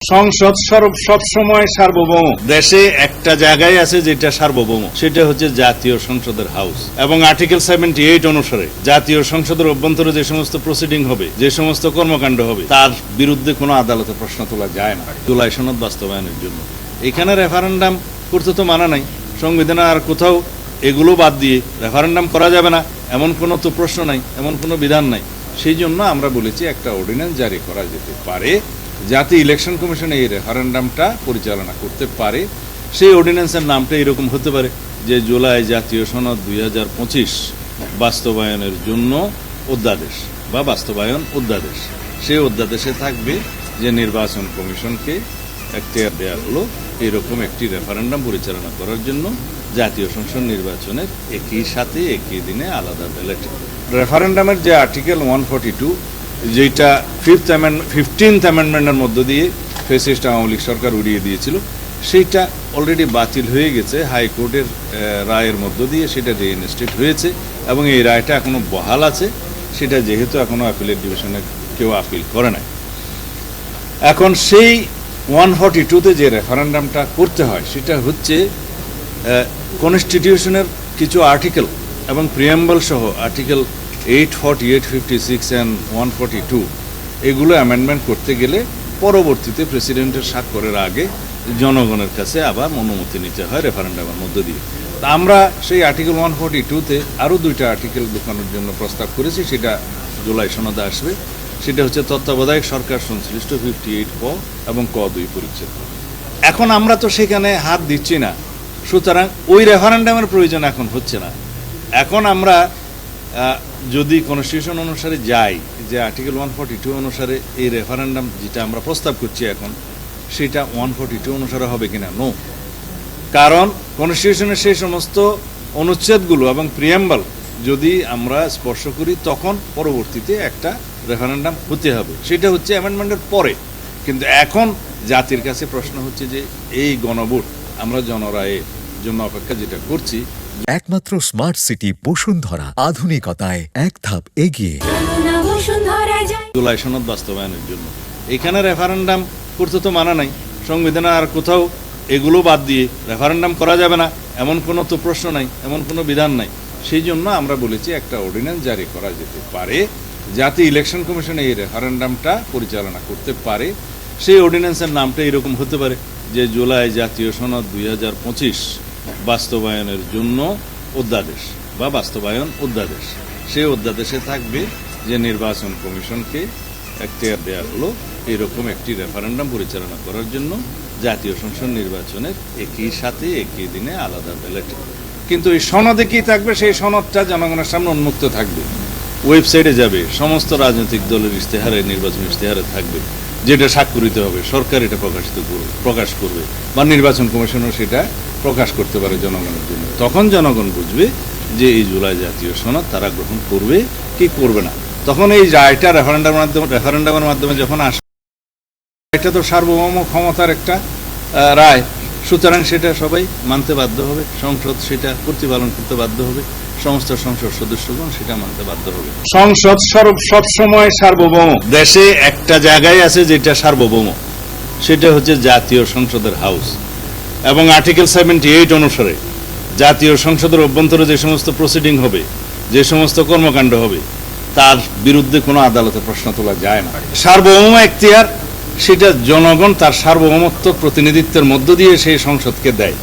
সংসদ সবসময় সার্বভৌম। দেশে একটা জায়গায় আছে যেটা সার্বভৌম, সেটা হচ্ছে জাতীয় সংসদের হাউস। এবং আর্টিকেল 78 অনুসারে জাতীয় সংসদের অভ্যন্তরে যে সমস্ত প্রসিডিং হবে, যে সমস্ত কর্মকাণ্ড হবে, তার বিরুদ্ধে কোনো আদালতে প্রশ্ন তোলা যায় না জুলাই সনদ বাস্তবায়নের জন্য। এখানে রেফারেন্ডাম করতে তো মানা নাই সংবিধানে, আর কোথাও এগুলো বাদ দিয়ে রেফারেন্ডাম করা যাবে না এমন কোনো তো প্রশ্ন নাই, এমন কোনো বিধান নাই। সেই জন্য আমরা বলেছি একটা অর্ডিন্যান্স জারি করা যেতে পারে যাতে ইলেকশন কমিশন এই রেফারেন্ডামটা পরিচালনা করতে পারে। সেই অর্ডিন্যান্সের নামটা এরকম হতে পারে যে জুলাই জাতীয় সনদ 2025 বাস্তবায়নের জন্য অধ্যাদেশ বা বাস্তবায়ন অধ্যাদেশ। সেই অধ্যাদেশে থাকবে যে নির্বাচন কমিশনকে এখতিয়ার দেওয়া হলো এরকম একটি রেফারেন্ডাম পরিচালনা করার জন্য জাতীয় সংসদ নির্বাচনের একই সাথে একই দিনে আলাদা ব্যালট। রেফারেন্ডামের যে আর্টিকেল 142 যেটা 15th অ্যামেন্ডমেন্টের মধ্য দিয়ে ফ্যাসিস্ট আওয়ামী লীগ সরকার উড়িয়ে দিয়েছিল, সেইটা অলরেডি বাতিল হয়ে গেছে হাইকোর্টের রায়ের মধ্য দিয়ে। সেটা রিইনস্টেট হয়েছে এবং এই রায়টা এখনো বহাল আছে। সেটা যেহেতু এখনো আপিলের ডিভিশনে কেউ আপিল করে নাই, এখন সেই 142-তে যে রেফারেন্ডামটা করতে হয় সেটা হচ্ছে কনস্টিটিউশনের কিছু আর্টিকেল এবং প্রিয়াম্বল সহ আর্টিকেল 848, 56 and 142 এগুলো অ্যামেন্ডমেন্ট করতে গেলে পরবর্তীতে প্রেসিডেন্টের স্বাক্ষরের আগে জনগণের কাছে আবার অনুমতি নিতে হয় রেফারেন্ডামের মধ্য দিয়ে। আমরা সেই আর্টিকেল 142-তে আরও 2টা আর্টিকেল ঢোকানোর জন্য প্রস্তাব করেছি, সেটা জুলাই সনদে আসবে। সেটা হচ্ছে তত্ত্বাবধায়ক সরকার সংশ্লিষ্ট 58 ক এবং ক 2 পরিচ্ছেদ। এখন আমরা তো সেখানে হাত দিচ্ছি না, সুতরাং ওই রেফারেন্ডামের প্রয়োজন এখন হচ্ছে না। এখন আমরা যদি কনস্টিটিউশন অনুসারে যাই যে আর্টিকেল 142 অনুসারে এই রেফারেন্ডাম যেটা আমরা প্রস্তাব করছি এখন, সেটা 142 অনুসারে হবে কিনা? নো। কারণ কনস্টিটিউশনের সেই সমস্ত অনুচ্ছেদগুলো এবং প্রিয়াম্বল যদি আমরা স্পর্শ করি তখন পরবর্তীতে একটা রেফারেন্ডাম হতে হবে, সেটা হচ্ছে অ্যামেন্ডমেন্টের পরে। কিন্তু এখন জাতির কাছে প্রশ্ন হচ্ছে যে এই গণভোট আমরা জনরায়ের জন্য অপেক্ষা যেটা করছি। একমাত্র স্মার্ট সিটি বসুন্ধরা, আধুনিকতায় এক ধাপ এগিয়ে। জুলাই সনদ বাস্তবায়নের জন্য এখানে রেফারেন্ডাম করতে তো মানা নাই সংবিধানে, আর কোথাও এগুলো বাদ দিয়ে রেফারেন্ডাম করা যাবে না এমন কোনো তো প্রশ্ন নাই, এমন কোনো বিধান নাই। সেই জন্য আমরা বলেছি একটা অর্ডিন্যান্স জারি করা যেতে পারে যাতে ইলেকশন কমিশন এই রেফারেন্ডামটা পরিচালনা করতে পারে। সেই অর্ডিন্যান্সের নামটা এরকম হতে পারে যে জুলাই জাতীয় সনদ 2025 বাস্তবায়নের জন্য অধ্যাদেশ বা বাস্তবায়ন অধ্যাদেশ। সেই অধ্যাদেশে থাকবে যে নির্বাচন কমিশনকে এখতিয়ার দেওয়া হলো এরকম একটি রেফারেন্ডাম পরিচালনা করার জন্য জাতীয় সংসদ নির্বাচনের একই সাথে একই দিনে আলাদা ব্যালট। কিন্তু এই সনদে কি থাকবে? সেই সনদটা জনগণের সামনে উন্মুক্ত থাকবে, ওয়েবসাইটে যাবে, সমস্ত রাজনৈতিক দলের ইশতেহারে, নির্বাচন ইশতেহারে থাকবে, যেটা স্বাক্ষরিত হবে, সরকার এটা প্রকাশ করবে বা নির্বাচন কমিশনও সেটা প্রকাশ করতে পারে জনগণের জন্য। তখন জনগণ বুঝবে যে এই জুলাই জাতীয় সনদ তারা গ্রহণ করবে কি করবে না। তখন এই রায়টা রেফারেন্ডামের মাধ্যমে যখন আসে, এটা তো সার্বভৌম ক্ষমতার একটা রায়, সুতরাং সেটা সবাই মানতে বাধ্য হবে, সংসদ সেটা প্রতিপালন করতে বাধ্য হবে, সমস্ত সংসদ সদস্যগণ সেটা মানতে বাধ্য হবে। সংসদ সবসময় সার্বভৌম। দেশে একটা জায়গায় আছে যেটা সার্বভৌম, সেটা হচ্ছে জাতীয় সংসদের হাউস। এবং আর্টিকেল 78 অনুসারে জাতীয় সংসদের অভ্যন্তরে যে সমস্ত প্রসিডিং হবে, যে সমস্ত কর্মকাণ্ড হবে, তার বিরুদ্ধে কোনো আদালতে প্রশ্ন তোলা যায় না। সার্বভৌম এখতিয়ার সেটা জনগণ তার সার্বভৌমত্ব প্রতিনিধিত্বের মধ্য দিয়ে সেই সংসদকে দেয়।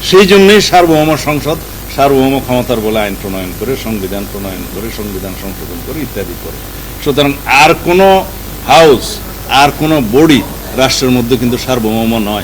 সেই জন্যই সার্বভৌম সংসদ সার্বভৌম ক্ষমতার বলে আইন প্রণয়ন করে, সংবিধান প্রণয়ন করে, সংবিধান সংশোধন করে ইত্যাদি করে। সুতরাং আর কোনো হাউস, আর কোনো বডি রাষ্ট্রের মধ্যে কিন্তু সার্বভৌম নয়।